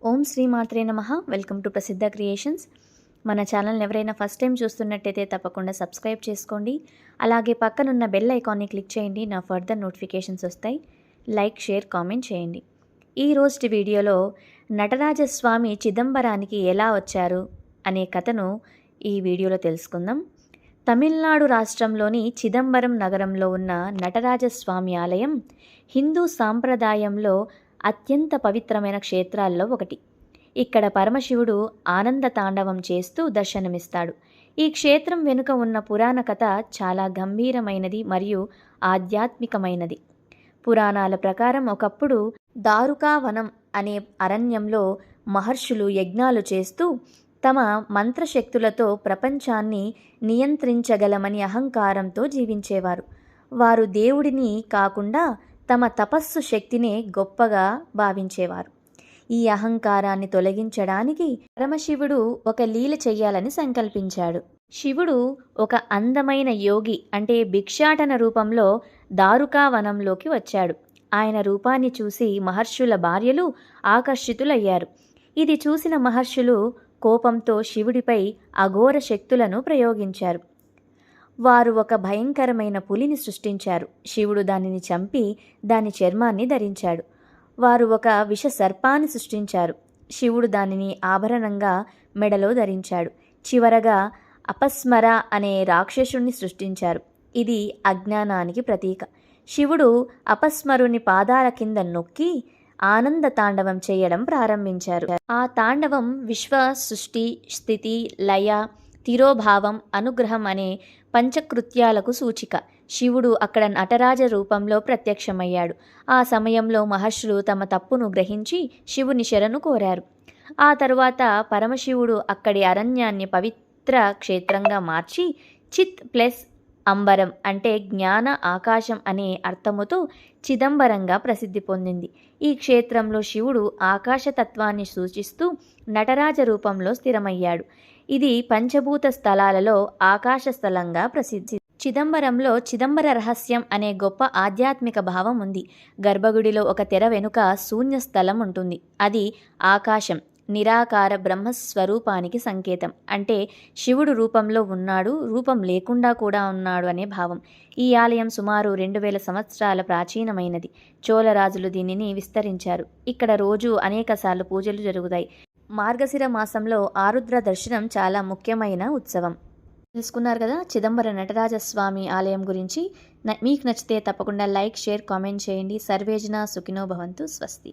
ఓం శ్రీ మాత్రే నమః. Welcome to ప్రసిద్ధ creations. మన ఛానల్ని ఎవరైనా ఫస్ట్ టైం చూస్తున్నట్టయితే తప్పకుండా సబ్స్క్రైబ్ చేసుకోండి. అలాగే పక్కనున్న బెల్ ఐకాన్ని క్లిక్ చేయండి. నా ఫర్దర్ నోటిఫికేషన్స్ వస్తాయి. లైక్, షేర్, కామెంట్ చేయండి. ఈ రోజు వీడియోలో నటరాజస్వామి చిదంబరానికి ఎలా వచ్చారు అనే కథను ఈ వీడియోలో తెలుసుకుందాం. తమిళనాడు రాష్ట్రంలోని చిదంబరం నగరంలో ఉన్న నటరాజస్వామి ఆలయం హిందూ సాంప్రదాయంలో అత్యంత పవిత్రమైన క్షేత్రాల్లో ఒకటి. ఇక్కడ పరమశివుడు ఆనంద తాండవం చేస్తూ దర్శనమిస్తాడు. ఈ క్షేత్రం వెనుక ఉన్న పురాణ కథ చాలా గంభీరమైనది మరియు ఆధ్యాత్మికమైనది. పురాణాల ప్రకారం ఒకప్పుడు దారుకావనం అనే అరణ్యంలో మహర్షులు యజ్ఞాలు చేస్తూ తమ మంత్రశక్తులతో ప్రపంచాన్ని నియంత్రించగలమని అహంకారంతో జీవించేవారు. వారు దేవుడిని కాకుండా తమ తపస్సు శక్తినే గొప్పగా భావించేవారు. ఈ అహంకారాన్ని తొలగించడానికి పరమశివుడు ఒక లీల చెయ్యాలని సంకల్పించాడు. శివుడు ఒక అందమైన యోగి అంటే భిక్షాటన రూపంలో దారుకావనంలోకి వచ్చాడు. ఆయన రూపాన్ని చూసి మహర్షుల భార్యలు ఆకర్షితులయ్యారు. ఇది చూసిన మహర్షులు కోపంతో శివుడిపై అఘోర శక్తులను ప్రయోగించారు. వారు ఒక భయంకరమైన పులిని సృష్టించారు. శివుడు దానిని చంపి దాని చర్మాన్ని ధరించాడు. వారు ఒక విష సర్పాన్ని సృష్టించారు. శివుడు దానిని ఆభరణంగా మెడలో ధరించాడు. చివరగా అపస్మర అనే రాక్షసుణ్ణి సృష్టించారు. ఇది అజ్ఞానానికి ప్రతీక. శివుడు అపస్మరుని పాదాల కింద నొక్కి ఆనంద తాండవం చేయడం ప్రారంభించారు. ఆ తాండవం విశ్వ సృష్టి, స్థితి, లయ, తిరోభావం, అనుగ్రహం అనే పంచకృత్యాలకు సూచిక. శివుడు అక్కడ నటరాజ రూపంలో ప్రత్యక్షమయ్యాడు. ఆ సమయంలో మహర్షులు తమ తప్పును గ్రహించి శివుని శరణు కోరారు. ఆ తరువాత పరమశివుడు అక్కడి అరణ్యాన్ని పవిత్ర క్షేత్రంగా మార్చి చిత్ ప్లస్ అంబరం అంటే జ్ఞాన ఆకాశం అనే అర్థముతో చిదంబరంగా ప్రసిద్ధి పొందింది. ఈ క్షేత్రంలో శివుడు ఆకాశతత్వాన్ని సూచిస్తూ నటరాజ రూపంలో స్థిరమయ్యాడు. ఇది పంచభూత స్థలాలలో ఆకాశ స్థలంగా ప్రసిద్ధి. చిదంబరంలో చిదంబర రహస్యం అనే గొప్ప ఆధ్యాత్మిక భావం ఉంది. గర్భగుడిలో ఒక తెర వెనుక శూన్య స్థలం ఉంటుంది. అది ఆకాశం, నిరాకార బ్రహ్మస్వరూపానికి సంకేతం. అంటే శివుడు రూపంలో ఉన్నాడు, రూపం లేకుండా కూడా ఉన్నాడు అనే భావం. ఈ ఆలయం సుమారు 2000 సంవత్సరాల ప్రాచీనమైనది. చోళరాజులు దీనిని విస్తరించారు. ఇక్కడ రోజు అనేకసార్లు పూజలు జరుగుతాయి. మార్గశిర మాసంలో ఆరుద్ర దర్శనం చాలా ముఖ్యమైన ఉత్సవం. తెలుసుకున్నారు కదా చిదంబర నటరాజస్వామి ఆలయం గురించి. మీకు నచ్చితే తప్పకుండా లైక్, షేర్, కామెంట్ చేయండి. సర్వేజన సుఖినో భవంతు. స్వస్తి.